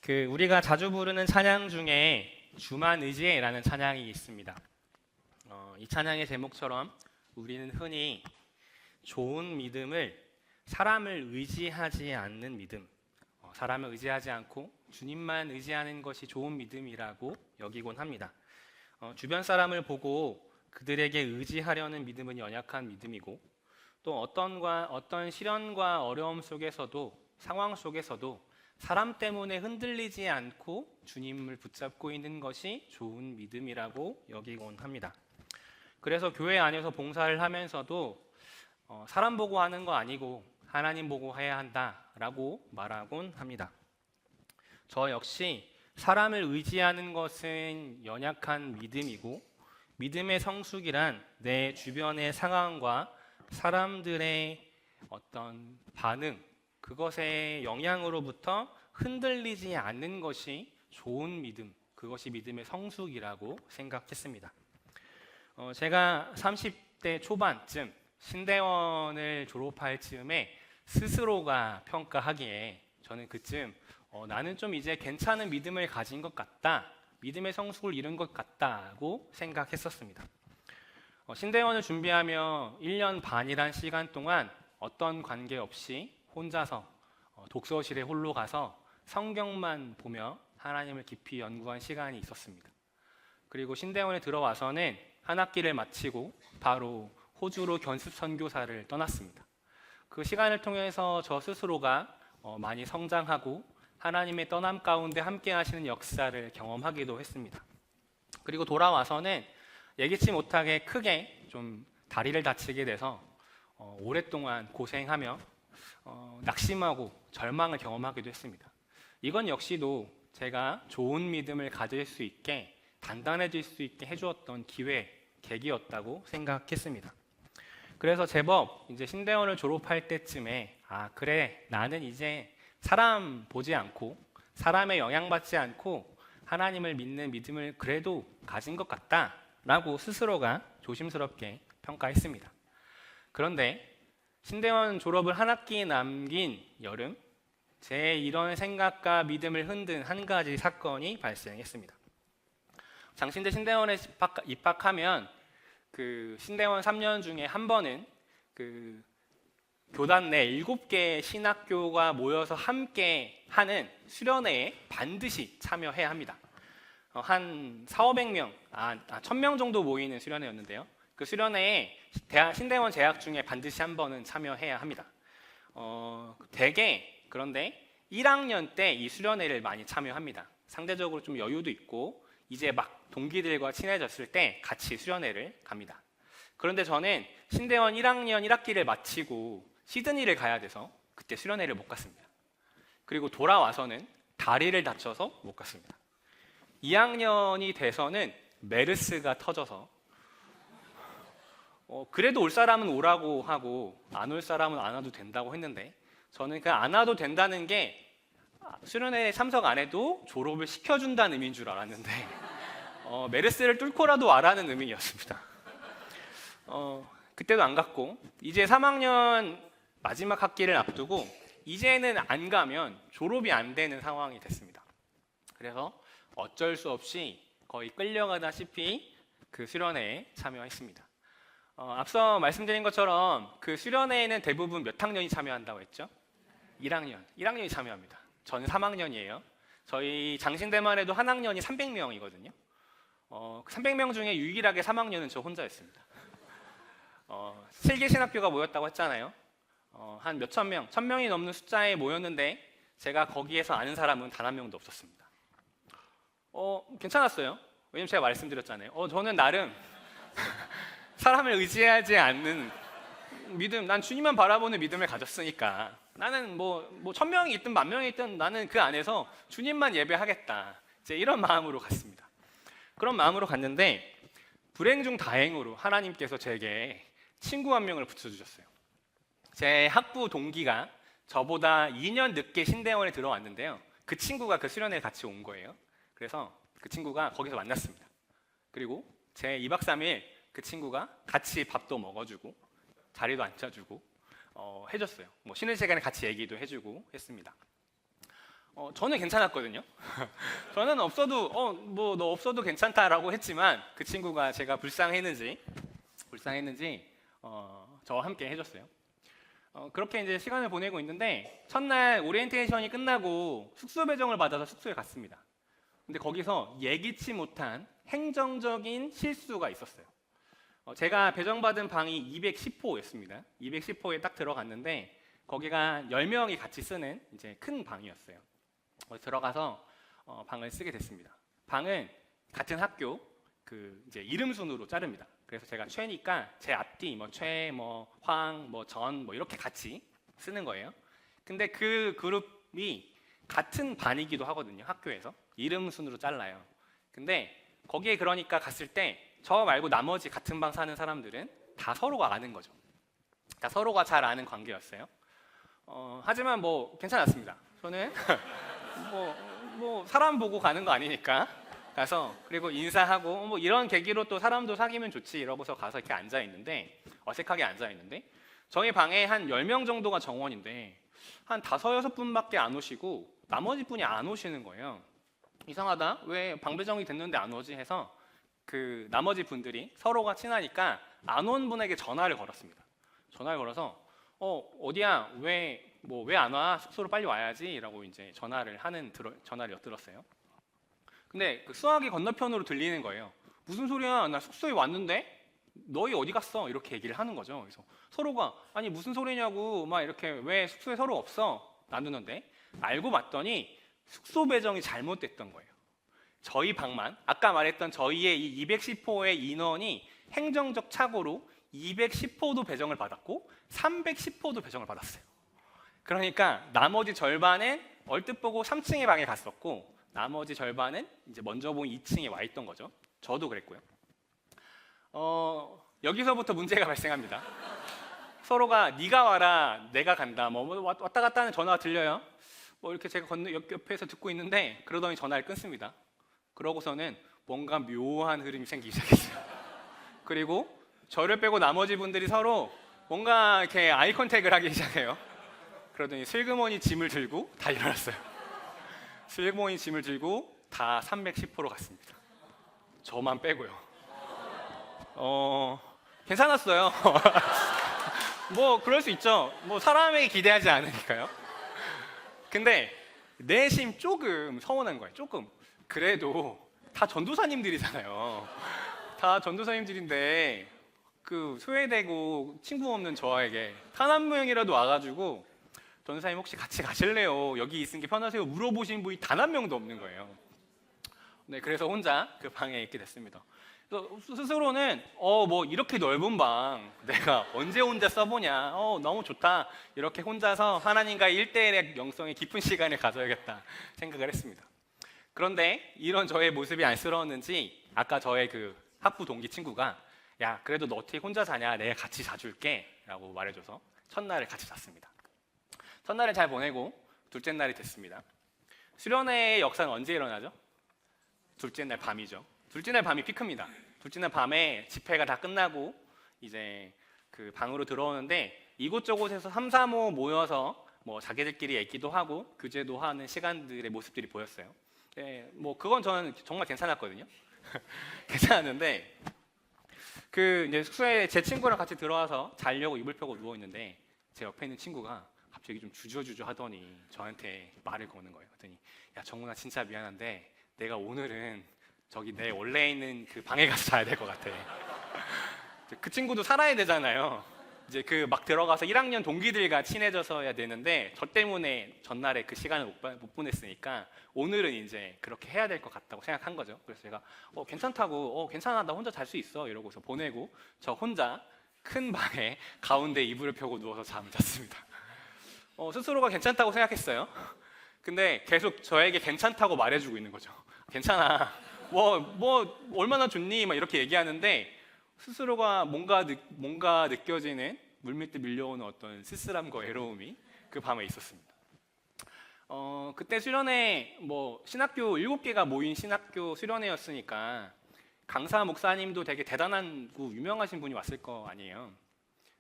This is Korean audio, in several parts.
우리가 자주 부르는 찬양 중에 주만 의지해라는 찬양이 있습니다. 이 찬양의 제목처럼 우리는 흔히 좋은 믿음을 사람을 의지하지 않는 믿음, 사람을 의지하지 않고 주님만 의지하는 것이 좋은 믿음이라고 여기곤 합니다. 주변 사람을 보고 그들에게 의지하려는 믿음은 연약한 믿음이고, 또 어떤 시련과 어려움 속에서도, 상황 속에서도 사람 때문에 흔들리지 않고 주님을 붙잡고 있는 것이 좋은 믿음이라고 여기곤 합니다. 그래서 교회 안에서 봉사를 하면서도 사람 보고 하는 거 아니고 하나님 보고 해야 한다라고 말하곤 합니다. 저 역시 사람을 의지하는 것은 연약한 믿음이고, 믿음의 성숙이란 내 주변의 상황과 사람들의 어떤 반응, 그것의 영향으로부터 흔들리지 않는 것이 좋은 믿음, 그것이 믿음의 성숙이라고 생각했습니다. 제가 30대 초반쯤 신대원을 졸업할 즈음에 스스로가 평가하기에 저는 그쯤 나는 좀 이제 괜찮은 믿음을 가진 것 같다, 믿음의 성숙을 이룬 것 같다고 생각했었습니다. 신대원을 준비하며 1년 반이란 시간 동안 어떤 관계 없이 혼자서 독서실에 홀로 가서 성경만 보며 하나님을 깊이 연구한 시간이 있었습니다. 그리고 신대원에 들어와서는 한 학기를 마치고 바로 호주로 견습 선교사를 떠났습니다. 그 시간을 통해서 저 스스로가 많이 성장하고 하나님의 떠남 가운데 함께 하시는 역사를 경험하기도 했습니다. 그리고 돌아와서는 예기치 못하게 크게 좀 다리를 다치게 돼서 오랫동안 고생하며 낙심하고 절망을 경험하기도 했습니다. 이건 역시도 제가 좋은 믿음을 가질 수 있게, 단단해질 수 있게 해주었던 기회, 계기였다고 생각했습니다. 그래서 제법 이제 신대원을 졸업할 때쯤에 그래, 나는 이제 사람 보지 않고 사람의 영향받지 않고 하나님을 믿는 믿음을 그래도 가진 것 같다라고 스스로가 조심스럽게 평가했습니다. 그런데 신대원 졸업을 한 학기 남긴 여름, 제 이런 생각과 믿음을 흔든 한 가지 사건이 발생했습니다. 장신대 신대원에 입학하면 그 신대원 3년 중에 한 번은 그 교단 내 7개 신학교가 모여서 함께 하는 수련회에 반드시 참여해야 합니다. 한 400~500명, 1000명 정도 모이는 수련회였는데요. 그 수련회에 신대원 재학 중에 반드시 한 번은 참여해야 합니다. 대개 그런데 1학년 때 이 수련회를 많이 참여합니다. 상대적으로 좀 여유도 있고 이제 막 동기들과 친해졌을 때 같이 수련회를 갑니다. 그런데 저는 신대원 1학년 1학기를 마치고 시드니를 가야 돼서 그때 수련회를 못 갔습니다. 그리고 돌아와서는 다리를 다쳐서 못 갔습니다. 2학년이 돼서는 메르스가 터져서 그래도 올 사람은 오라고 하고 안 올 사람은 안 와도 된다고 했는데, 저는 그 안 와도 된다는 게 수련회에 참석 안 해도 졸업을 시켜준다는 의미인 줄 알았는데 메르스를 뚫고라도 와라는 의미였습니다. 그때도 안 갔고, 이제 3학년 마지막 학기를 앞두고 이제는 안 가면 졸업이 안 되는 상황이 됐습니다. 그래서 어쩔 수 없이 거의 끌려가다시피 그 수련회에 참여했습니다. 앞서 말씀드린 것처럼 그 수련회에는 대부분 몇 학년이 참여한다고 했죠? 1학년이 참여합니다. 저는 3학년이에요. 저희 장신대만 해도 한 학년이 300명이거든요. 300명 중에 유일하게 3학년은 저 혼자였습니다. 7개 신학교가 모였다고 했잖아요. 한 몇천 명, 1000명이 넘는 숫자에 모였는데 제가 거기에서 아는 사람은 단 한 명도 없었습니다. 괜찮았어요. 왜냐면 제가 말씀드렸잖아요. 저는 나름 사람을 의지하지 않는 믿음, 난 주님만 바라보는 믿음을 가졌으니까 나는 뭐 1000명이 있든 10,000명이 있든 나는 그 안에서 주님만 예배하겠다, 이제 이런 마음으로 갔습니다. 그런 마음으로 갔는데 불행 중 다행으로 하나님께서 제게 친구 한 명을 붙여주셨어요. 제 학부 동기가 저보다 2년 늦게 신대원에 들어왔는데요, 그 친구가 그 수련회에 같이 온 거예요. 그래서 그 친구가 거기서 만났습니다. 그리고 제 2박 3일 그 친구가 같이 밥도 먹어주고 자리도 앉혀주고 해줬어요. 뭐 쉬는 시간에 같이 얘기도 해주고 했습니다. 저는 괜찮았거든요. 저는 없어도 뭐 너 없어도 괜찮다라고 했지만 그 친구가 제가 불쌍했는지 저와 함께 해줬어요. 그렇게 이제 시간을 보내고 있는데 첫날 오리엔테이션이 끝나고 숙소 배정을 받아서 숙소에 갔습니다. 근데 거기서 예기치 못한 행정적인 실수가 있었어요. 제가 배정받은 방이 210호였습니다. 210호에 딱 들어갔는데 거기가 10명이 같이 쓰는 이제 큰 방이었어요. 들어가서 방을 쓰게 됐습니다. 방은 같은 학교 그 이제 이름 순으로 자릅니다. 그래서 제가 최니까 제 앞뒤 최, 황, 전 이렇게 같이 쓰는 거예요. 근데 그 그룹이 같은 반이기도 하거든요. 학교에서 이름 순으로 잘라요. 근데 거기에 그러니까 갔을 때 저 말고 나머지 같은 방 사는 사람들은 다 서로가 아는 거죠. 다 서로가 잘 아는 관계였어요. 하지만 괜찮았습니다. 저는 사람 보고 가는 거 아니니까 가서 그리고 인사하고 이런 계기로 또 사람도 사귀면 좋지 이러고서 가서 이렇게 앉아 있는데 어색하게 앉아 있는데 저희 방에 한 10명 정도가 정원인데 한 5, 6분밖에 안 오시고 나머지 분이 안 오시는 거예요. 이상하다. 왜 방 배정이 됐는데 안 오지 해서 그 나머지 분들이 서로가 친하니까 안 온 분에게 전화를 걸었습니다. 전화를 걸어서 어디야? 왜 안 와? 숙소로 빨리 와야지라고 이제 전화를 엿들었어요. 근데 그 수화기 건너편으로 들리는 거예요. 무슨 소리야? 나 숙소에 왔는데 너희 어디 갔어? 이렇게 얘기를 하는 거죠. 그래서 서로가 아니 무슨 소리냐고 막 이렇게 왜 숙소에 서로 없어? 나누는데 알고 봤더니 숙소 배정이 잘못됐던 거예요. 저희 방만 아까 말했던 저희의 이 210호의 인원이 행정적 착오로 210호도 배정을 받았고 310호도 배정을 받았어요. 그러니까 나머지 절반은 얼뜻 보고 3층의 방에 갔었고 나머지 절반은 이제 먼저 본 2층에 와 있던 거죠. 저도 그랬고요. 여기서부터 문제가 발생합니다. 서로가 네가 와라, 내가 간다. 왔다 갔다 하는 전화가 들려요. 이렇게 제가 옆에서 듣고 있는데 그러더니 전화를 끊습니다. 그러고서는 뭔가 묘한 흐름이 생기기 시작했어요. 그리고 저를 빼고 나머지 분들이 서로 뭔가 이렇게 아이 컨택을 하기 시작해요. 그러더니 슬그머니 짐을 들고 다 일어났어요. 슬그머니 짐을 들고 다 310호로 갔습니다. 저만 빼고요. 괜찮았어요. 그럴 수 있죠. 사람에게 기대하지 않으니까요. 근데 내심 조금 서운한 거예요. 조금. 그래도 다 전도사님들이잖아요. 다 전도사님들인데 그 소외되고 친구 없는 저에게 단 한 명이라도 와가지고 전도사님 혹시 같이 가실래요? 여기 있는 게 편하세요? 물어보신 분이 단 한 명도 없는 거예요. 네, 그래서 혼자 그 방에 있게 됐습니다. 그래서 스스로는 이렇게 넓은 방 내가 언제 혼자 써보냐, 너무 좋다, 이렇게 혼자서 하나님과 1대1의 영성의 깊은 시간을 가져야겠다 생각을 했습니다. 그런데 이런 저의 모습이 안쓰러웠는지 아까 저의 그 학부 동기 친구가 야 그래도 너 어떻게 혼자 자냐, 내가 같이 자줄게 라고 말해줘서 첫날을 같이 잤습니다. 첫날을 잘 보내고 둘째 날이 됐습니다. 수련회의 역사는 언제 일어나죠? 둘째 날 밤이죠. 둘째 날 밤이 피크입니다. 둘째 날 밤에 집회가 다 끝나고 이제 그 방으로 들어오는데 이곳저곳에서 3, 3호 모여서 자기들끼리 얘기도 하고 교제도 하는 시간들의 모습들이 보였어요. 네, 그건 저는 정말 괜찮았거든요. 괜찮았는데 그 이제 숙소에 제 친구랑 같이 들어와서 자려고 이불 펴고 누워 있는데 제 옆에 있는 친구가 갑자기 좀 주저주저 하더니 저한테 말을 거는 거예요. 그랬더니 야 정훈아 진짜 미안한데 내가 오늘은 저기 내 원래 있는 그 방에 가서 자야 될 것 같아. 그 친구도 살아야 되잖아요. 이제 그 막 들어가서 1학년 동기들과 친해져서야 되는데 저 때문에 전날에 그 시간을 못 보냈으니까 오늘은 이제 그렇게 해야 될 것 같다고 생각한 거죠. 그래서 제가 괜찮다고 괜찮아 나 혼자 잘 수 있어 이러고서 보내고 저 혼자 큰 방에 가운데 이불을 펴고 누워서 잠을 잤습니다. 스스로가 괜찮다고 생각했어요. 근데 계속 저에게 괜찮다고 말해주고 있는 거죠. 괜찮아. 얼마나 좋니? 막 이렇게 얘기하는데 스스로가 뭔가 느껴지는 물밀듯 밀려오는 어떤 쓸쓸함과 외로움이 그 밤에 있었습니다. 그때 수련회 신학교 7개가 모인 신학교 수련회였으니까 강사 목사님도 되게 대단하고 유명하신 분이 왔을 거 아니에요.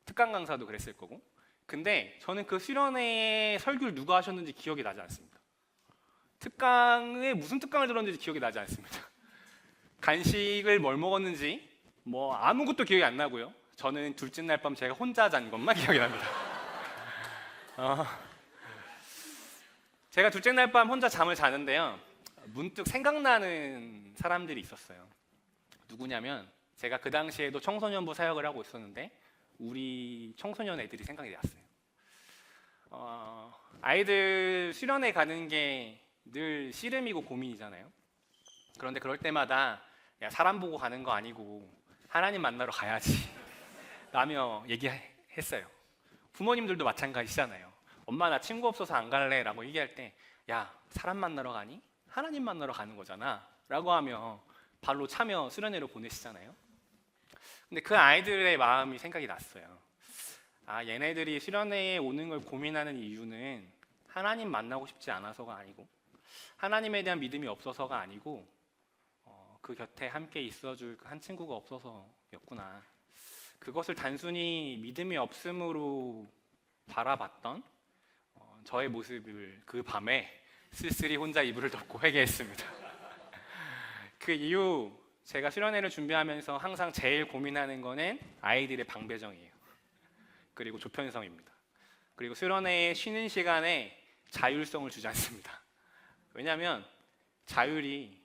특강 강사도 그랬을 거고. 근데 저는 그 수련회에 설교를 누가 하셨는지 기억이 나지 않습니다. 특강에 무슨 특강을 들었는지 기억이 나지 않습니다. 간식을 뭘 먹었는지 뭐 아무것도 기억이 안 나고요. 저는 둘째 날 밤 제가 혼자 잔 것만 기억이 납니다. 제가 둘째 날 밤 혼자 잠을 자는데요, 문득 생각나는 사람들이 있었어요. 누구냐면 제가 그 당시에도 청소년부 사역을 하고 있었는데 우리 청소년 애들이 생각이 났어요. 아이들 수련회 가는 게 늘 씨름이고 고민이잖아요. 그런데 그럴 때마다 야, 사람 보고 가는 거 아니고 하나님 만나러 가야지 라며 얘기했어요. 부모님들도 마찬가지잖아요. 엄마 나 친구 없어서 안 갈래 라고 얘기할 때 야, 사람 만나러 가니? 하나님 만나러 가는 거잖아 라고 하며 발로 차며 수련회로 보내시잖아요. 근데 그 아이들의 마음이 생각이 났어요. 아, 얘네들이 수련회에 오는 걸 고민하는 이유는 하나님 만나고 싶지 않아서가 아니고 하나님에 대한 믿음이 없어서가 아니고 그 곁에 함께 있어줄 한 친구가 없어서였구나. 그것을 단순히 믿음이 없음으로 바라봤던 저의 모습을 그 밤에 쓸쓸히 혼자 이불을 덮고 회개했습니다. 그 이후 제가 수련회를 준비하면서 항상 제일 고민하는 거는 아이들의 방배정이에요. 그리고 조편성입니다. 그리고 수련회에 쉬는 시간에 자율성을 주지 않습니다. 왜냐하면 자율이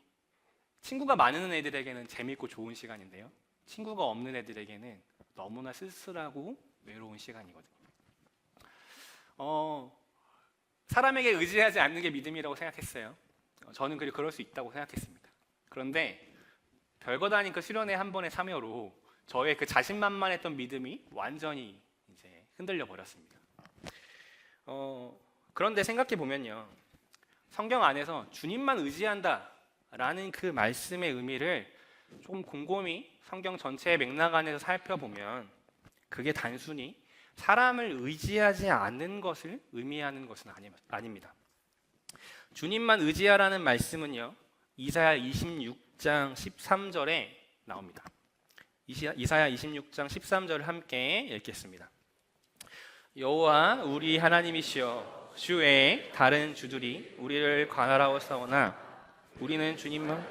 친구가 많은 애들에게는 재밌고 좋은 시간인데요, 친구가 없는 애들에게는 너무나 쓸쓸하고 외로운 시간이거든요. 사람에게 의지하지 않는 게 믿음이라고 생각했어요. 저는 그럴 수 있다고 생각했습니다. 그런데 별것 아닌 그 수련회 한 번의 참여로 저의 그 자신만만했던 믿음이 완전히 이제 흔들려 버렸습니다. 그런데 생각해 보면요, 성경 안에서 주님만 의지한다 라는 그 말씀의 의미를 조금 곰곰이 성경 전체의 맥락 안에서 살펴보면 그게 단순히 사람을 의지하지 않는 것을 의미하는 것은 아닙니다. 주님만 의지하라는 말씀은요, 이사야 26장 13절에 나옵니다. 이사야 26장 13절을 함께 읽겠습니다. 여호와 우리 하나님이시여, 주 외에 다른 주들이 우리를 관할하오사오나 우리는 주님만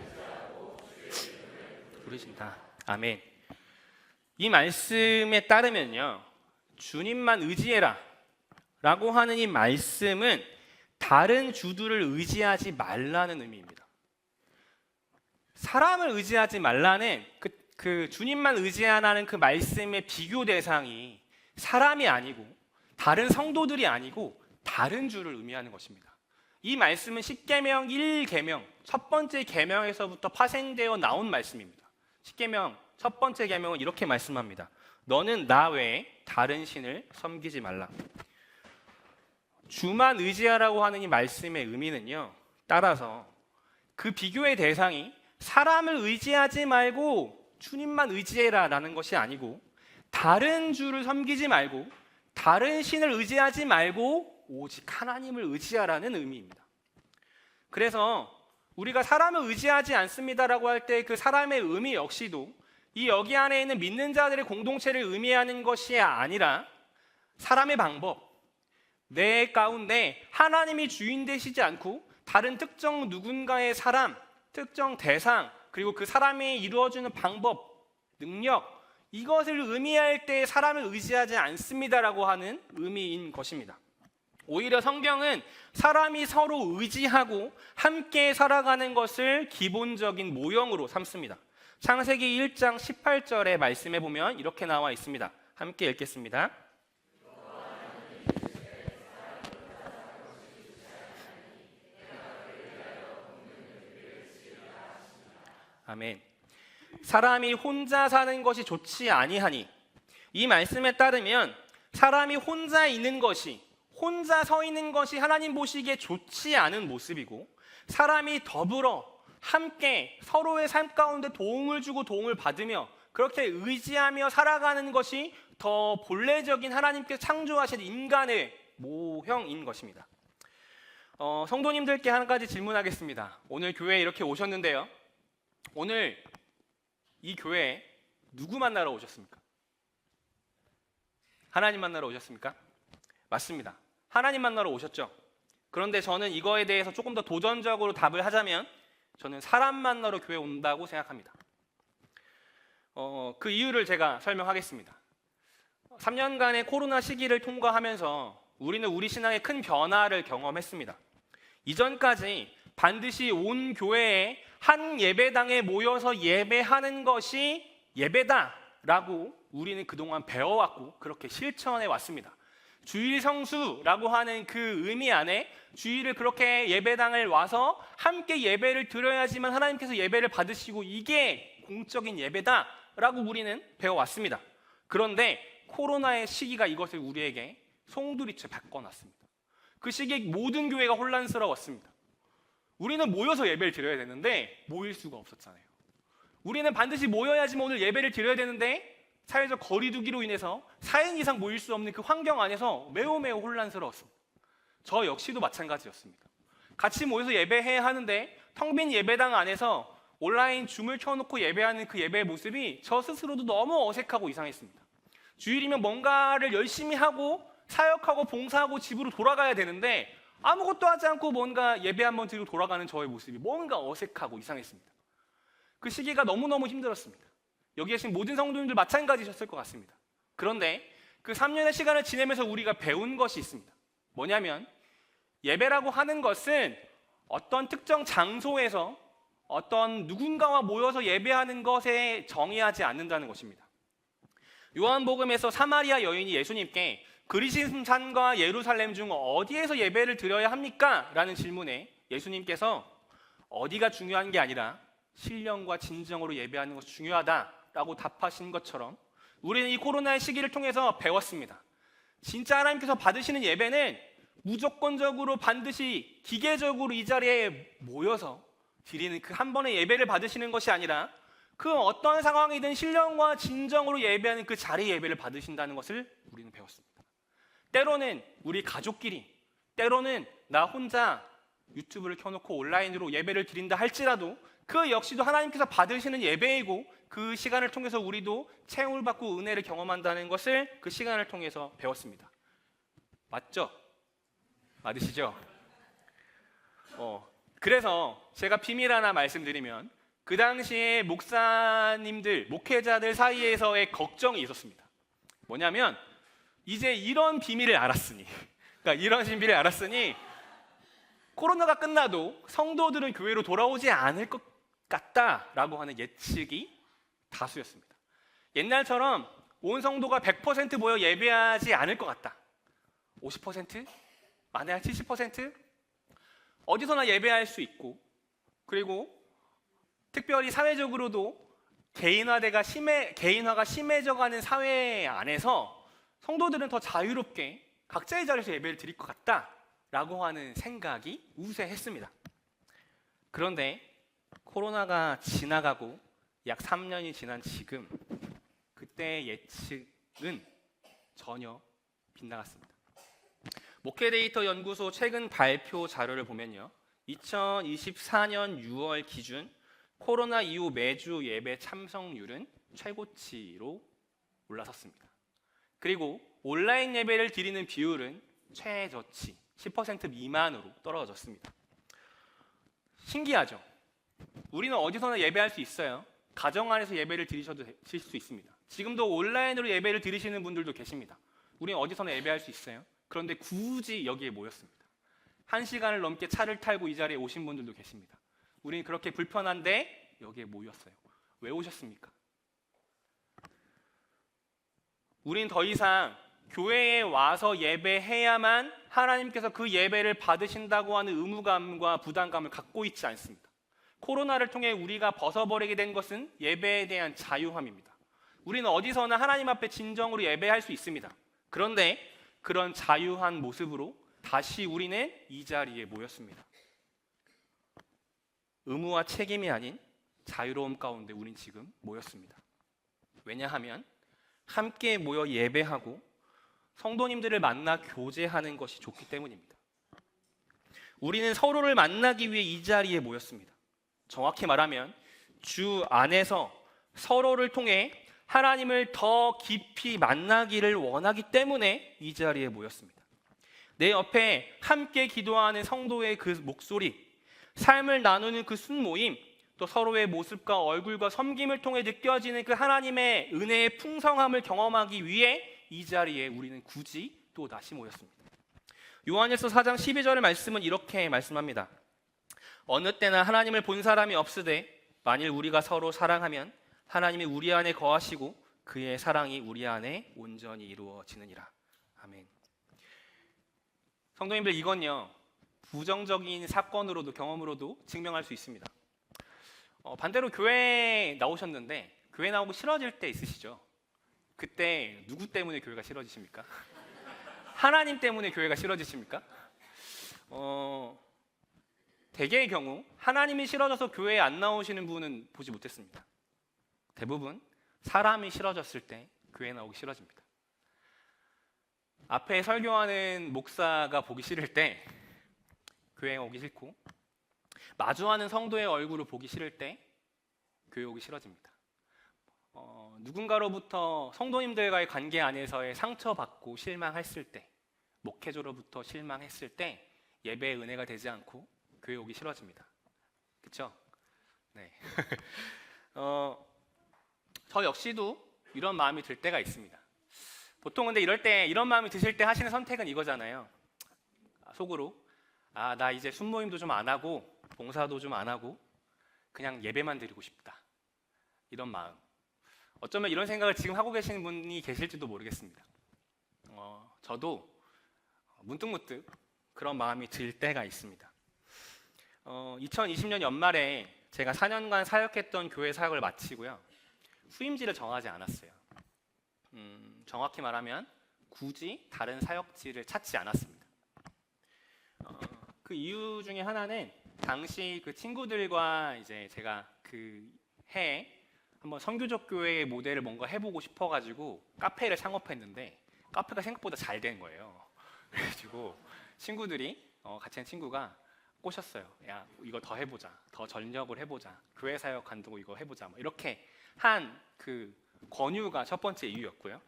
부르신다. 아멘. 이 말씀에 따르면요, 주님만 의지해라 라고 하는 이 말씀은 다른 주들을 의지하지 말라는 의미입니다. 사람을 의지하지 말라는 그 주님만 의지하라는 그 말씀의 비교 대상이 사람이 아니고 다른 성도들이 아니고 다른 주를 의미하는 것입니다. 이 말씀은 십계명 1계명 첫 번째 계명에서부터 파생되어 나온 말씀입니다. 십계명 첫 번째 계명은 이렇게 말씀합니다. 너는 나 외에 다른 신을 섬기지 말라. 주만 의지하라고 하는 이 말씀의 의미는요, 따라서 그 비교의 대상이 사람을 의지하지 말고 주님만 의지해라 라는 것이 아니고 다른 주를 섬기지 말고 다른 신을 의지하지 말고 오직 하나님을 의지하라는 의미입니다. 그래서 우리가 사람을 의지하지 않습니다라고 할 때 그 사람의 의미 역시도 이 여기 안에 있는 믿는 자들의 공동체를 의미하는 것이 아니라 사람의 방법, 내 가운데 하나님이 주인 되시지 않고 다른 특정 누군가의 사람, 특정 대상, 그리고 그 사람이 이루어주는 방법, 능력, 이것을 의미할 때 사람을 의지하지 않습니다라고 하는 의미인 것입니다. 오히려 성경은 사람이 서로 의지하고 함께 살아가는 것을 기본적인 모형으로 삼습니다. 창세기 1장 18절의 말씀에 보면 이렇게 나와 있습니다. 함께 읽겠습니다. 아멘. 사람이 혼자 사는 것이 좋지 아니하니, 이 말씀에 따르면 사람이 혼자 있는 것이, 혼자 서 있는 것이 하나님 보시기에 좋지 않은 모습이고, 사람이 더불어 함께 서로의 삶 가운데 도움을 주고 도움을 받으며 그렇게 의지하며 살아가는 것이 더 본래적인 하나님께서 창조하신 인간의 모형인 것입니다. 성도님들께 한 가지 질문하겠습니다. 오늘 교회에 이렇게 오셨는데요, 오늘 이 교회에 누구 만나러 오셨습니까? 하나님 만나러 오셨습니까? 맞습니다. 하나님 만나러 오셨죠. 그런데 저는 이거에 대해서 조금 더 도전적으로 답을 하자면 저는 사람 만나러 교회 온다고 생각합니다. 그 이유를 제가 설명하겠습니다. 3년간의 코로나 시기를 통과하면서 우리는 우리 신앙에 큰 변화를 경험했습니다. 이전까지 반드시 온 교회에 한 예배당에 모여서 예배하는 것이 예배다라고 우리는 그동안 배워왔고 그렇게 실천해 왔습니다. 주일 성수라고 하는 그 의미 안에 주일을 그렇게 예배당을 와서 함께 예배를 드려야지만 하나님께서 예배를 받으시고 이게 공적인 예배다라고 우리는 배워왔습니다. 그런데 코로나의 시기가 이것을 우리에게 송두리째 바꿔놨습니다. 그 시기에 모든 교회가 혼란스러웠습니다. 우리는 모여서 예배를 드려야 되는데 모일 수가 없었잖아요. 우리는 반드시 모여야지만 오늘 예배를 드려야 되는데 사회적 거리 두기로 인해서 4인 이상 모일 수 없는 그 환경 안에서 매우 혼란스러웠습니다. 저 역시도 마찬가지였습니다. 같이 모여서 예배해야 하는데 텅 빈 예배당 안에서 온라인 줌을 켜놓고 예배하는 그 예배의 모습이 저 스스로도 너무 어색하고 이상했습니다. 주일이면 뭔가를 열심히 하고 사역하고 봉사하고 집으로 돌아가야 되는데 아무것도 하지 않고 뭔가 예배 한번 드리고 돌아가는 저의 모습이 뭔가 어색하고 이상했습니다. 그 시기가 너무너무 힘들었습니다. 여기 계신 모든 성도님들 마찬가지셨을 것 같습니다. 그런데 그 3년의 시간을 지내면서 우리가 배운 것이 있습니다. 뭐냐면 예배라고 하는 것은 어떤 특정 장소에서 어떤 누군가와 모여서 예배하는 것에 정의하지 않는다는 것입니다. 요한복음에서 사마리아 여인이 예수님께 그리심 산과 예루살렘 중 어디에서 예배를 드려야 합니까? 라는 질문에 예수님께서 어디가 중요한 게 아니라 신령과 진정으로 예배하는 것이 중요하다라고 답하신 것처럼 우리는 이 코로나의 시기를 통해서 배웠습니다. 진짜 하나님께서 받으시는 예배는 무조건적으로 반드시 기계적으로 이 자리에 모여서 드리는 그 한 번의 예배를 받으시는 것이 아니라 그 어떤 상황이든 신령과 진정으로 예배하는 그 자리 예배를 받으신다는 것을 우리는 배웠습니다. 때로는 우리 가족끼리, 때로는 나 혼자 유튜브를 켜놓고 온라인으로 예배를 드린다 할지라도 그 역시도 하나님께서 받으시는 예배이고 그 시간을 통해서 우리도 채움을 받고 은혜를 경험한다는 것을 그 시간을 통해서 배웠습니다. 맞죠? 맞으시죠? 그래서 제가 비밀 하나 말씀드리면 그 당시에 목사님들, 목회자들 사이에서의 걱정이 있었습니다. 뭐냐면 이제 이런 비밀을 알았으니 그러니까 이런 비밀을 알았으니 코로나가 끝나도 성도들은 교회로 돌아오지 않을 것 같다라고 하는 예측이 다수였습니다. 옛날처럼 온 성도가 100% 모여 예배하지 않을 것 같다. 50%? 만약 70%? 어디서나 예배할 수 있고 그리고 특별히 사회적으로도 개인화가 심해져가는 사회 안에서 성도들은 더 자유롭게 각자의 자리에서 예배를 드릴 것 같다라고 하는 생각이 우세했습니다. 그런데 코로나가 지나가고 약 3년이 지난 지금 그때의 예측은 전혀 빗나갔습니다. 목회데이터 연구소 최근 발표 자료를 보면요, 2024년 6월 기준 코로나 이후 매주 예배 참석률은 최고치로 올라섰습니다. 그리고 온라인 예배를 드리는 비율은 최저치 10% 미만으로 떨어졌습니다. 신기하죠? 우리는 어디서나 예배할 수 있어요. 가정 안에서 예배를 드릴 수 있습니다. 지금도 온라인으로 예배를 드리시는 분들도 계십니다. 우리는 어디서나 예배할 수 있어요. 그런데 굳이 여기에 모였습니다. 1시간을 넘게 차를 타고 이 자리에 오신 분들도 계십니다. 우리는 그렇게 불편한데 여기에 모였어요. 왜 오셨습니까? 우린 더 이상 교회에 와서 예배해야만 하나님께서 그 예배를 받으신다고 하는 의무감과 부담감을 갖고 있지 않습니다. 코로나를 통해 우리가 벗어버리게 된 것은 예배에 대한 자유함입니다. 우리는 어디서나 하나님 앞에 진정으로 예배할 수 있습니다. 그런데 그런 자유한 모습으로 다시 우리는 이 자리에 모였습니다. 의무와 책임이 아닌 자유로움 가운데 우린 지금 모였습니다. 왜냐하면 함께 모여 예배하고 성도님들을 만나 교제하는 것이 좋기 때문입니다. 우리는 서로를 만나기 위해 이 자리에 모였습니다. 정확히 말하면 주 안에서 서로를 통해 하나님을 더 깊이 만나기를 원하기 때문에 이 자리에 모였습니다. 내 옆에 함께 기도하는 성도의 그 목소리, 삶을 나누는 그 순모임, 또 서로의 모습과 얼굴과 섬김을 통해 느껴지는 그 하나님의 은혜의 풍성함을 경험하기 위해 이 자리에 우리는 굳이 또 다시 모였습니다. 요한일서 4장 12절의 말씀은 이렇게 말씀합니다. 어느 때나 하나님을 본 사람이 없으되 만일 우리가 서로 사랑하면 하나님이 우리 안에 거하시고 그의 사랑이 우리 안에 온전히 이루어지느니라. 아멘. 성도님들, 이건요 부정적인 사건으로도 경험으로도 증명할 수 있습니다. 반대로 교회에 나오셨는데 교회 나오고 싫어질 때 있으시죠? 그때 누구 때문에 교회가 싫어지십니까? 하나님 때문에 교회가 싫어지십니까? 대개의 경우 하나님이 싫어져서 교회에 안 나오시는 분은 보지 못했습니다. 대부분 사람이 싫어졌을 때 교회에 나오기 싫어집니다. 앞에 설교하는 목사가 보기 싫을 때 교회에 오기 싫고, 마주하는 성도의 얼굴을 보기 싫을 때 교회 오기 싫어집니다. 누군가로부터 성도님들과의 관계 안에서의 상처받고 실망했을 때, 목회자로부터 실망했을 때 예배의 은혜가 되지 않고 교회 오기 싫어집니다. 그렇죠? 네. 저 역시도 이런 마음이 들 때가 있습니다. 보통 근데 이럴 때, 이런 마음이 드실 때 하시는 선택은 이거잖아요. 속으로 나 이제 순모임도 좀 안 하고 봉사도 좀 안 하고 그냥 예배만 드리고 싶다, 이런 마음. 어쩌면 이런 생각을 지금 하고 계시는 분이 계실지도 모르겠습니다. 저도 문득문득 그런 마음이 들 때가 있습니다. 2020년 연말에 제가 4년간 사역했던 교회 사역을 마치고요, 후임지를 정하지 않았어요. 정확히 말하면 굳이 다른 사역지를 찾지 않았습니다. 그 이유 중에 하나는 당시 그 친구들과 이제 제가 그 해에 한번 선교적 교회의 모델을 뭔가 해보고 싶어가지고 카페를 창업했는데 카페가 생각보다 잘 된 거예요. 그래가지고 친구들이 같이 한 친구가 꼬셨어요. 야, 이거 더 해보자, 더 전력을 해보자, 교회 사역 간두고 이거 해보자, 뭐 이렇게 한 그 권유가 첫 번째 이유였고요.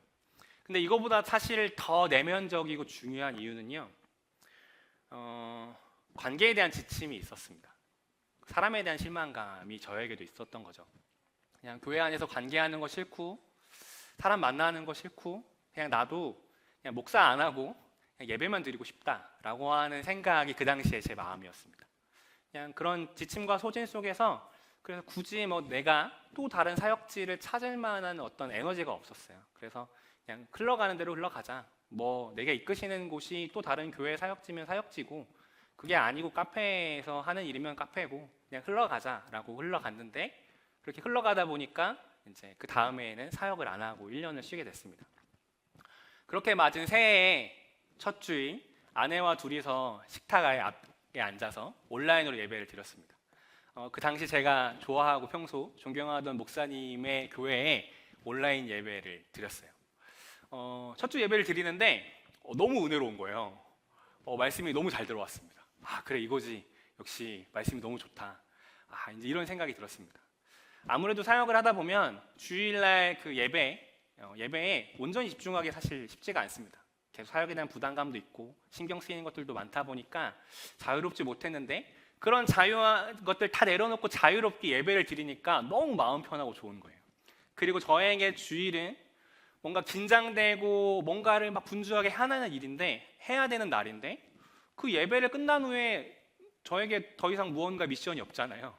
근데 이거보다 사실 더 내면적이고 중요한 이유는요, 관계에 대한 지침이 있었습니다. 사람에 대한 실망감이 저에게도 있었던 거죠. 그냥 교회 안에서 관계하는 거 싫고, 사람 만나는 거 싫고, 그냥 나도 그냥 목사 안 하고 그냥 예배만 드리고 싶다라고 하는 생각이 그 당시에 제 마음이었습니다. 그냥 그런 지침과 소진 속에서 그래서 굳이 뭐 내가 또 다른 사역지를 찾을 만한 어떤 에너지가 없었어요. 그래서 그냥 흘러가는 대로 흘러가자. 뭐 내가 이끄시는 곳이 또 다른 교회 사역지면 사역지고, 그게 아니고 카페에서 하는 일이면 카페고, 그냥 흘러가자라고 흘러갔는데, 그렇게 흘러가다 보니까 이제 그 다음에는 사역을 안 하고 1년을 쉬게 됐습니다. 그렇게 맞은 새해에 첫 주일 아내와 둘이서 식탁 앞에 앉아서 온라인으로 예배를 드렸습니다. 그 당시 제가 좋아하고 평소 존경하던 목사님의 교회에 온라인 예배를 드렸어요. 첫 주 예배를 드리는데 너무 은혜로운 거예요. 말씀이 너무 잘 들어왔습니다. 그래, 이거지. 역시 말씀이 너무 좋다. 이제 이런 생각이 들었습니다. 아무래도 사역을 하다 보면 주일날 그 예배에 온전히 집중하기 사실 쉽지가 않습니다. 계속 사역에 대한 부담감도 있고 신경 쓰이는 것들도 많다 보니까 자유롭지 못했는데, 그런 자유한 것들 다 내려놓고 자유롭게 예배를 드리니까 너무 마음 편하고 좋은 거예요. 그리고 저에게 주일은 뭔가 긴장되고 뭔가를 막 분주하게 하는 일인데, 해야 되는 날인데, 그 예배를 끝난 후에 저에게 더 이상 무언가 미션이 없잖아요.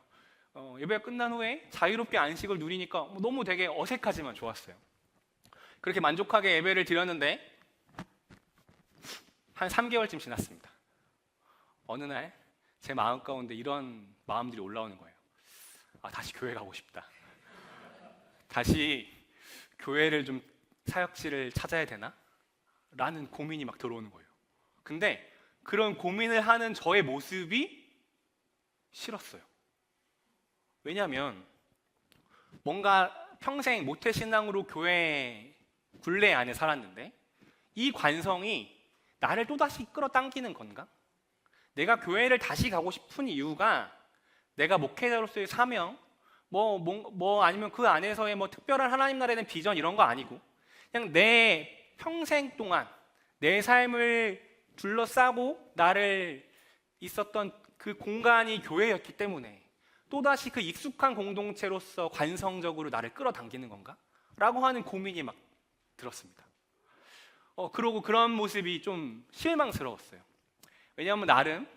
예배가 끝난 후에 자유롭게 안식을 누리니까 너무 되게 어색하지만 좋았어요. 그렇게 만족하게 예배를 드렸는데 한 3개월쯤 지났습니다. 어느 날 제 마음 가운데 이런 마음들이 올라오는 거예요. 다시 교회 가고 싶다. 다시 교회를 좀 사역지를 찾아야 되나? 라는 고민이 막 들어오는 거예요. 근데 그런 고민을 하는 저의 모습이 싫었어요. 왜냐하면 뭔가 평생 모태신앙으로 교회 굴레 안에 살았는데 이 관성이 나를 또다시 끌어당기는 건가? 내가 교회를 다시 가고 싶은 이유가 내가 목회자로서의 사명, 아니면 그 안에서의 특별한 하나님 나라에 대한 비전 이런 거 아니고, 그냥 내 평생 동안 내 삶을 둘러싸고 나를 있었던 그 공간이 교회였기 때문에 또다시 그 익숙한 공동체로서 관성적으로 나를 끌어당기는 건가? 라고 하는 고민이 막 들었습니다. 그러고 그런 모습이 좀 실망스러웠어요. 왜냐하면 나름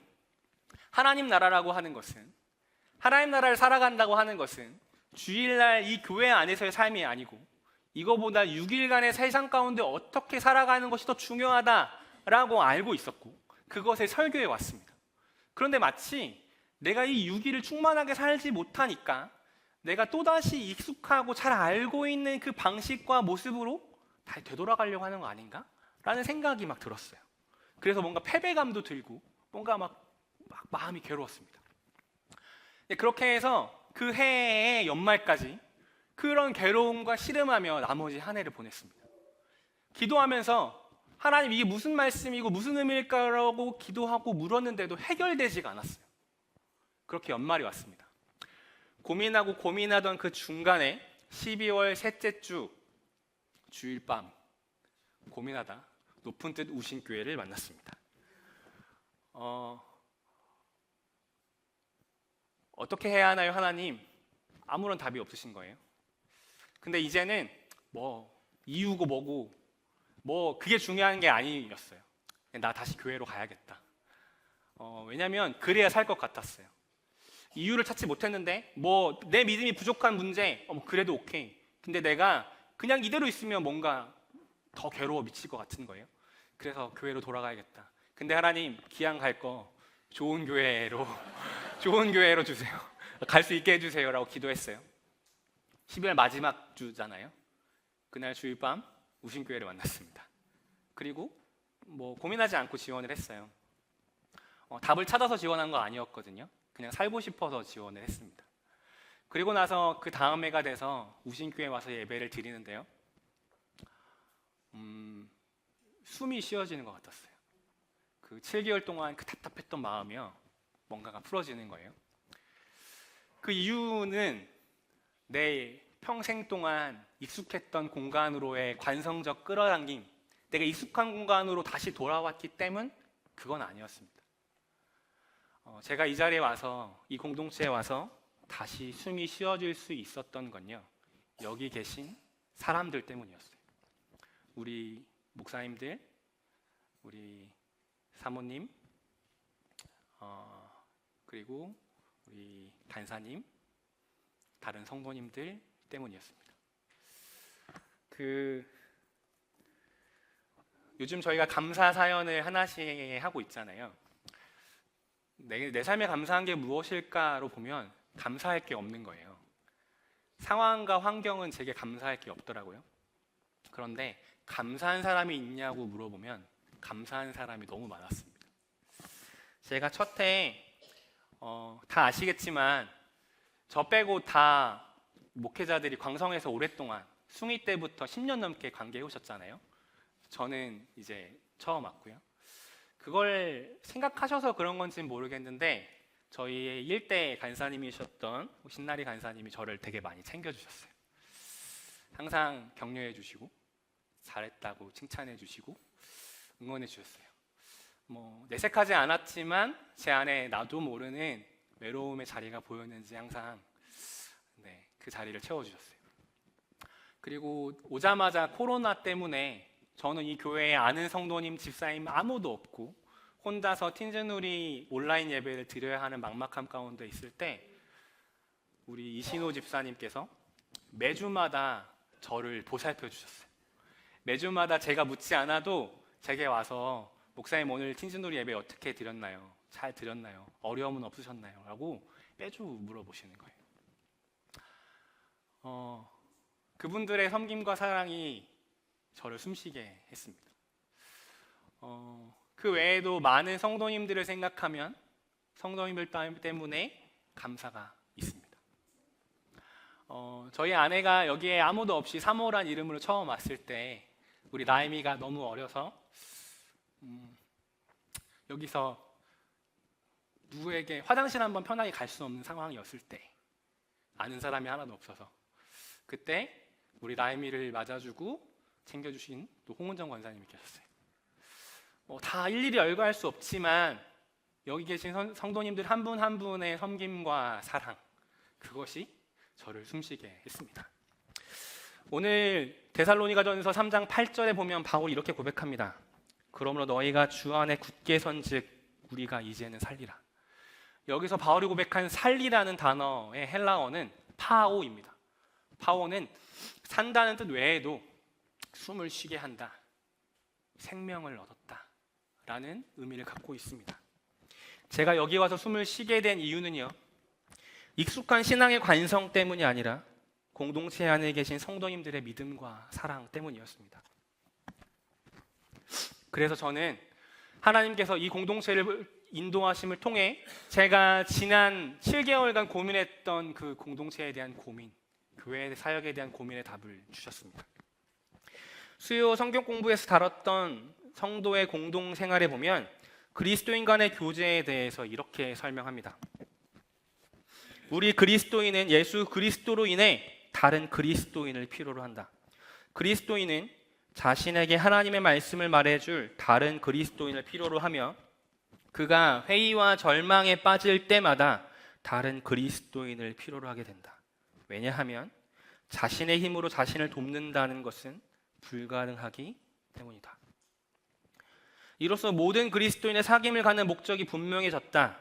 하나님 나라라고 하는 것은, 하나님 나라를 살아간다고 하는 것은 주일날 이 교회 안에서의 삶이 아니고 이거보다 6일간의 세상 가운데 어떻게 살아가는 것이 더 중요하다라고 알고 있었고 그것에 설교해 왔습니다. 그런데 마치 내가 이 6일을 충만하게 살지 못하니까 내가 또다시 익숙하고 잘 알고 있는 그 방식과 모습으로 다시 되돌아가려고 하는 거 아닌가? 라는 생각이 막 들었어요. 그래서 뭔가 패배감도 들고 뭔가 막 마음이 괴로웠습니다. 그렇게 해서 그 해의 연말까지 그런 괴로움과 씨름하며 나머지 한 해를 보냈습니다. 기도하면서 하나님 이게 무슨 말씀이고 무슨 의미일까라고 기도하고 물었는데도 해결되지가 않았어요. 그렇게 연말이 왔습니다. 고민하고 고민하던 그 중간에 12월 셋째 주 주일 밤 고민하다 높은 뜻 우신교회를 만났습니다. 어떻게 해야 하나요, 하나님? 아무런 답이 없으신 거예요. 근데 이제는 뭐 이유고 뭐고 그게 중요한 게 아니었어요. 나 다시 교회로 가야겠다. 왜냐하면 그래야 살 것 같았어요. 이유를 찾지 못했는데 뭐 내 믿음이 부족한 문제 그래도 오케이. 근데 내가 그냥 이대로 있으면 뭔가 더 괴로워 미칠 것 같은 거예요. 그래서 교회로 돌아가야겠다. 근데 하나님 기왕 갈 거 좋은 교회로 좋은 교회로 주세요. 갈 수 있게 해주세요라고 기도했어요. 12월 마지막 주잖아요. 그날 주일 밤 우신교회를 만났습니다. 그리고 뭐 고민하지 않고 지원을 했어요. 답을 찾아서 지원한 거 아니었거든요. 그냥 살고 싶어서 지원을 했습니다. 그리고 나서 그 다음 해가 돼서 우신교회 와서 예배를 드리는데요. 숨이 쉬어지는 것 같았어요. 그 7개월 동안 그 답답했던 마음이요. 뭔가가 풀어지는 거예요. 그 이유는 내 평생 동안 익숙했던 공간으로의 관성적 끌어당김, 내가 익숙한 공간으로 다시 돌아왔기 때문 그건 아니었습니다. 제가 이 자리에 와서 이 공동체에 와서 다시 숨이 쉬어질 수 있었던 건요. 여기 계신 사람들 때문이었어요. 우리 목사님들, 우리 사모님, 그리고 우리 간사님, 다른 성도님들 때문이었습니다. 요즘 저희가 감사 사연을 하나씩 하고 있잖아요. 내 삶에 감사한 게 무엇일까로 보면 감사할 게 없는 거예요. 상황과 환경은 제게 감사할 게 없더라고요. 그런데 감사한 사람이 있냐고 물어보면 감사한 사람이 너무 많았습니다. 제가 첫 해에 다 아시겠지만 저 빼고 다 목회자들이 광성에서 오랫동안 숭이 때부터 10년 넘게 관계해 오셨잖아요. 저는 이제 처음 왔고요. 그걸 생각하셔서 그런 건지는 모르겠는데 저희의 일대 간사님이셨던 신나리 간사님이 저를 되게 많이 챙겨주셨어요. 항상 격려해 주시고 잘했다고 칭찬해 주시고 응원해 주셨어요. 내색하지 않았지만 제 안에 나도 모르는 외로움의 자리가 보였는지 항상 그 자리를 채워주셨어요. 그리고 오자마자 코로나 때문에 저는 이 교회에 아는 성도님, 집사님 아무도 없고 혼자서 틴즈누리 온라인 예배를 드려야 하는 막막함 가운데 있을 때 우리 이신호 집사님께서 매주마다 저를 보살펴 주셨어요. 매주마다 제가 묻지 않아도 제게 와서 목사님 오늘 틴즈누리 예배 어떻게 드렸나요? 잘 드렸나요? 어려움은 없으셨나요? 라고 매주 물어보시는 거예요. 그분들의 섬김과 사랑이 저를 숨쉬게 했습니다. 그 외에도 많은 성도님들을 생각하면 성도님들 때문에 감사가 있습니다. 저희 아내가 여기에 아무도 없이 사모란 이름으로 처음 왔을 때 우리 나임이가 너무 어려서 여기서 누구에게 화장실 한번 편하게 갈 수 없는 상황이었을 때 아는 사람이 하나도 없어서 그때 우리 나임이를 맞아주고 챙겨주신 또 홍은정 권사님이 계셨어요. 다 일일이 열거할 수 없지만 여기 계신 성도님들 한 분 한 분의 섬김과 사랑, 그것이 저를 숨쉬게 했습니다. 오늘 데살로니가전서 3장 8절에 보면 바울이 이렇게 고백합니다. 그러므로 너희가 주 안에 굳게 선즉 우리가 이제는 살리라. 여기서 바울이 고백한 살리라는 단어의 헬라어는 파오입니다. 파오는 산다는 뜻 외에도 숨을 쉬게 한다, 생명을 얻었다 라는 의미를 갖고 있습니다. 제가 여기 와서 숨을 쉬게 된 이유는요, 익숙한 신앙의 관성 때문이 아니라 공동체 안에 계신 성도님들의 믿음과 사랑 때문이었습니다. 그래서 저는 하나님께서 이 공동체를 인도하심을 통해 제가 지난 7개월간 고민했던 그 공동체에 대한 고민, 교회 사역에 대한 고민의 답을 주셨습니다. 수요 성경 공부에서 다뤘던 성도의 공동생활에 보면 그리스도인 간의 교제에 대해서 이렇게 설명합니다. 우리 그리스도인은 예수 그리스도로 인해 다른 그리스도인을 필요로 한다. 그리스도인은 자신에게 하나님의 말씀을 말해줄 다른 그리스도인을 필요로 하며 그가 회의와 절망에 빠질 때마다 다른 그리스도인을 필요로 하게 된다. 왜냐하면 자신의 힘으로 자신을 돕는다는 것은 불가능하기 때문이다. 이로써 모든 그리스도인의 사귐을 갖는 목적이 분명해졌다.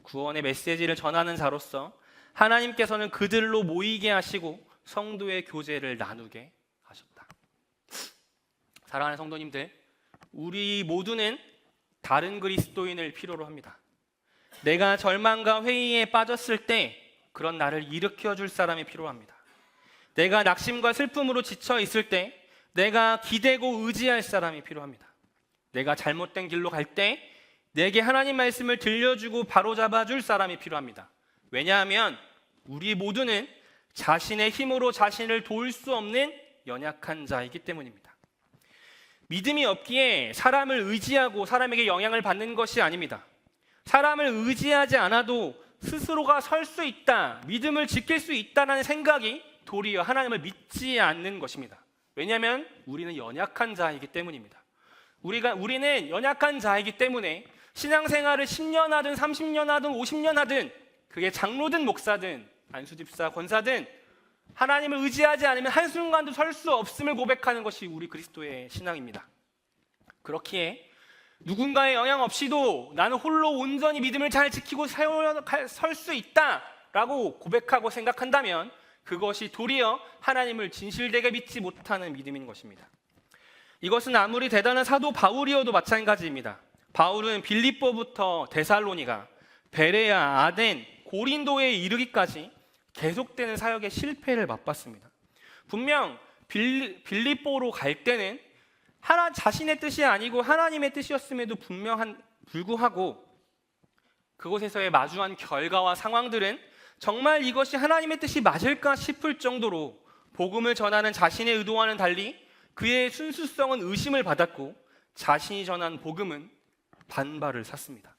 구원의 메시지를 전하는 자로서 하나님께서는 그들로 모이게 하시고 성도의 교제를 나누게 하셨다. 사랑하는 성도님들, 우리 모두는 다른 그리스도인을 필요로 합니다. 내가 절망과 회의에 빠졌을 때 그런 나를 일으켜줄 사람이 필요합니다. 내가 낙심과 슬픔으로 지쳐 있을 때 내가 기대고 의지할 사람이 필요합니다. 내가 잘못된 길로 갈 때 내게 하나님 말씀을 들려주고 바로잡아줄 사람이 필요합니다. 왜냐하면 우리 모두는 자신의 힘으로 자신을 도울 수 없는 연약한 자이기 때문입니다. 믿음이 없기에 사람을 의지하고 사람에게 영향을 받는 것이 아닙니다. 사람을 의지하지 않아도 스스로가 설 수 있다, 믿음을 지킬 수 있다는 생각이 도리어 하나님을 믿지 않는 것입니다. 왜냐하면 우리는 연약한 자이기 때문입니다. 우리는 연약한 자이기 때문에 신앙생활을 10년 하든 30년 하든 50년 하든 그게 장로든 목사든 안수집사, 권사든 하나님을 의지하지 않으면 한순간도 설 수 없음을 고백하는 것이 우리 그리스도의 신앙입니다. 그렇기에 누군가의 영향 없이도 나는 홀로 온전히 믿음을 잘 지키고 설 수 있다라고 고백하고 생각한다면 그것이 도리어 하나님을 진실되게 믿지 못하는 믿음인 것입니다. 이것은 아무리 대단한 사도 바울이어도 마찬가지입니다. 바울은 빌립보부터 데살로니가, 베레아, 아덴, 고린도에 이르기까지 계속되는 사역의 실패를 맛봤습니다. 분명 빌립보로 갈 때는 자신의 뜻이 아니고 하나님의 뜻이었음에도 불구하고 그곳에서의 마주한 결과와 상황들은 정말 이것이 하나님의 뜻이 맞을까 싶을 정도로 복음을 전하는 자신의 의도와는 달리 그의 순수성은 의심을 받았고 자신이 전한 복음은 반발을 샀습니다.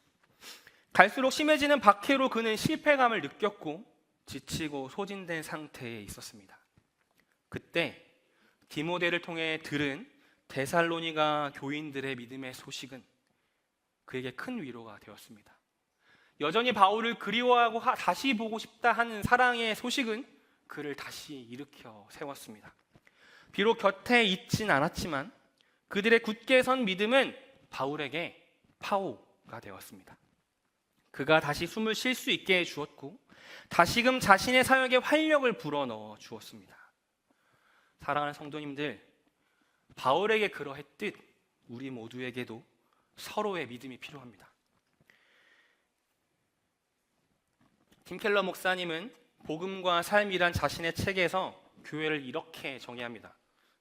갈수록 심해지는 박해로 그는 실패감을 느꼈고 지치고 소진된 상태에 있었습니다. 그때 디모데를 통해 들은 데살로니가 교인들의 믿음의 소식은 그에게 큰 위로가 되었습니다. 여전히 바울을 그리워하고 다시 보고 싶다 하는 사랑의 소식은 그를 다시 일으켜 세웠습니다. 비록 곁에 있진 않았지만 그들의 굳게 선 믿음은 바울에게 파오가 되었습니다. 그가 다시 숨을 쉴 수 있게 해주었고 다시금 자신의 사역에 활력을 불어넣어 주었습니다. 사랑하는 성도님들, 바울에게 그러했듯 우리 모두에게도 서로의 믿음이 필요합니다. 팀 켈러 목사님은 복음과 삶이란 자신의 책에서 교회를 이렇게 정의합니다.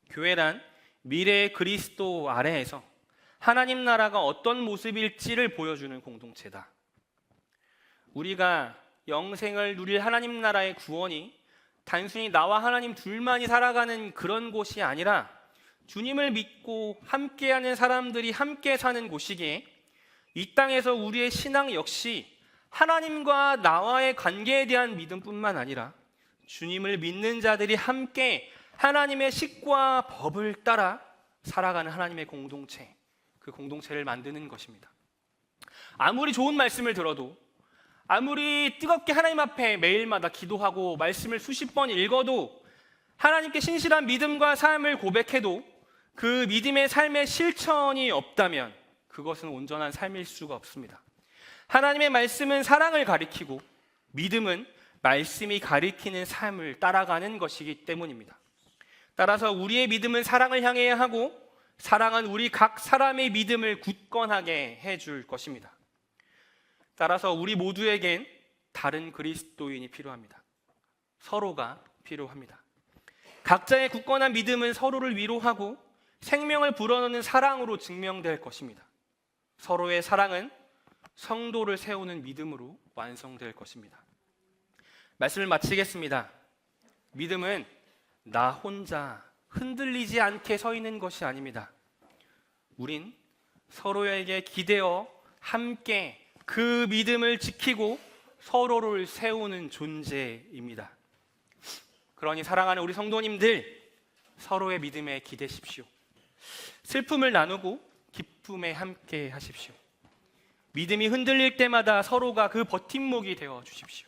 교회란 미래의 그리스도 아래에서 하나님 나라가 어떤 모습일지를 보여주는 공동체다. 우리가 영생을 누릴 하나님 나라의 구원이 단순히 나와 하나님 둘만이 살아가는 그런 곳이 아니라 주님을 믿고 함께하는 사람들이 함께 사는 곳이기에 이 땅에서 우리의 신앙 역시 하나님과 나와의 관계에 대한 믿음뿐만 아니라 주님을 믿는 자들이 함께 하나님의 식과 법을 따라 살아가는 하나님의 공동체, 그 공동체를 만드는 것입니다. 아무리 좋은 말씀을 들어도, 아무리 뜨겁게 하나님 앞에 매일마다 기도하고 말씀을 수십 번 읽어도, 하나님께 신실한 믿음과 삶을 고백해도 그 믿음의 삶의 실천이 없다면 그것은 온전한 삶일 수가 없습니다. 하나님의 말씀은 사랑을 가리키고 믿음은 말씀이 가리키는 삶을 따라가는 것이기 때문입니다. 따라서 우리의 믿음은 사랑을 향해야 하고, 사랑은 우리 각 사람의 믿음을 굳건하게 해줄 것입니다. 따라서 우리 모두에겐 다른 그리스도인이 필요합니다. 서로가 필요합니다. 각자의 굳건한 믿음은 서로를 위로하고 생명을 불어넣는 사랑으로 증명될 것입니다. 서로의 사랑은 성도를 세우는 믿음으로 완성될 것입니다. 말씀을 마치겠습니다. 믿음은 나 혼자 흔들리지 않게 서 있는 것이 아닙니다. 우린 서로에게 기대어 함께 그 믿음을 지키고 서로를 세우는 존재입니다. 그러니 사랑하는 우리 성도님들, 서로의 믿음에 기대십시오. 슬픔을 나누고 기쁨에 함께 하십시오. 믿음이 흔들릴 때마다 서로가 그 버팀목이 되어 주십시오.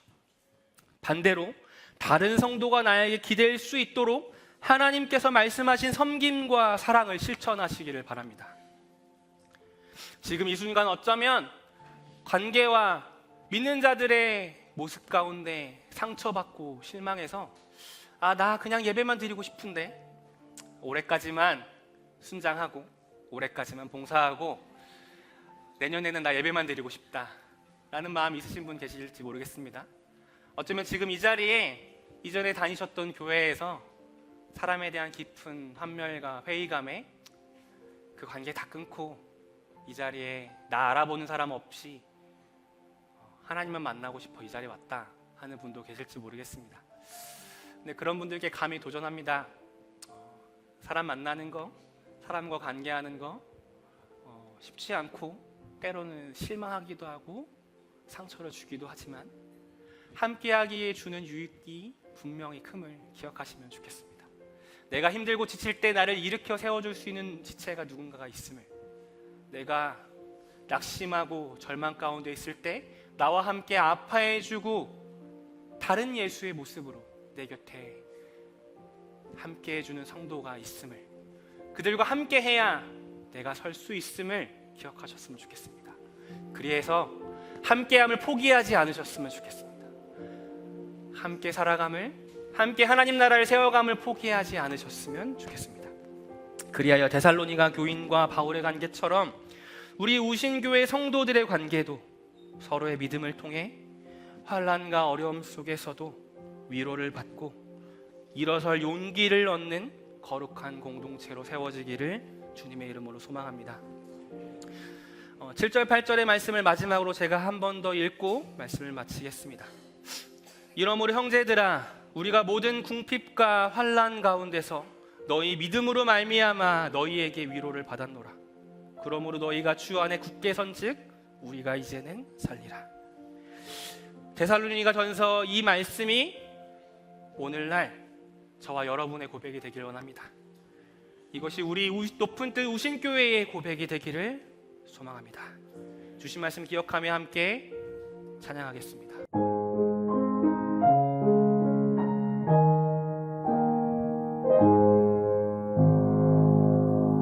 반대로 다른 성도가 나에게 기댈 수 있도록 하나님께서 말씀하신 섬김과 사랑을 실천하시기를 바랍니다. 지금 이 순간 어쩌면 관계와 믿는 자들의 모습 가운데 상처받고 실망해서 나 그냥 예배만 드리고 싶은데, 올해까지만 순장하고 올해까지만 봉사하고 내년에는 나 예배만 드리고 싶다 라는 마음이 있으신 분 계실지 모르겠습니다. 어쩌면 지금 이 자리에 이전에 다니셨던 교회에서 사람에 대한 깊은 환멸과 회의감에 그 관계 다 끊고 이 자리에 나 알아보는 사람 없이 하나님만 만나고 싶어 이 자리에 왔다 하는 분도 계실지 모르겠습니다. 근데 그런 분들께 감히 도전합니다. 사람 만나는 거, 사람과 관계하는 거 쉽지 않고 때로는 실망하기도 하고 상처를 주기도 하지만 함께하기에 주는 유익이 분명히 큼을 기억하시면 좋겠습니다. 내가 힘들고 지칠 때 나를 일으켜 세워줄 수 있는 지체가 누군가가 있음을, 내가 낙심하고 절망 가운데 있을 때 나와 함께 아파해주고 다른 예수의 모습으로 내 곁에 함께해주는 성도가 있음을, 그들과 함께해야 내가 설 수 있음을 기억하셨으면 좋겠습니다. 그래서 함께함을 포기하지 않으셨으면 좋겠습니다. 함께 살아감을, 함께 하나님 나라를 세워감을 포기하지 않으셨으면 좋겠습니다. 그리하여 데살로니가 교인과 바울의 관계처럼 우리 우신교회 성도들의 관계도 서로의 믿음을 통해 환난과 어려움 속에서도 위로를 받고 일어설 용기를 얻는 거룩한 공동체로 세워지기를 주님의 이름으로 소망합니다. 7절 8절의 말씀을 마지막으로 제가 한 번 더 읽고 말씀을 마치겠습니다. 이러므로 형제들아, 우리가 모든 궁핍과 환난 가운데서 너희 믿음으로 말미암아 너희에게 위로를 받았노라. 그러므로 너희가 주 안에 굳게 선즉 우리가 이제는 살리라. 데살로니가 전서 이 말씀이 오늘날 저와 여러분의 고백이 되길 원합니다. 이것이 우리 높은 뜻 우신교회의 고백이 되기를 소망합니다. 주신 말씀 기억하며 함께 찬양하겠습니다.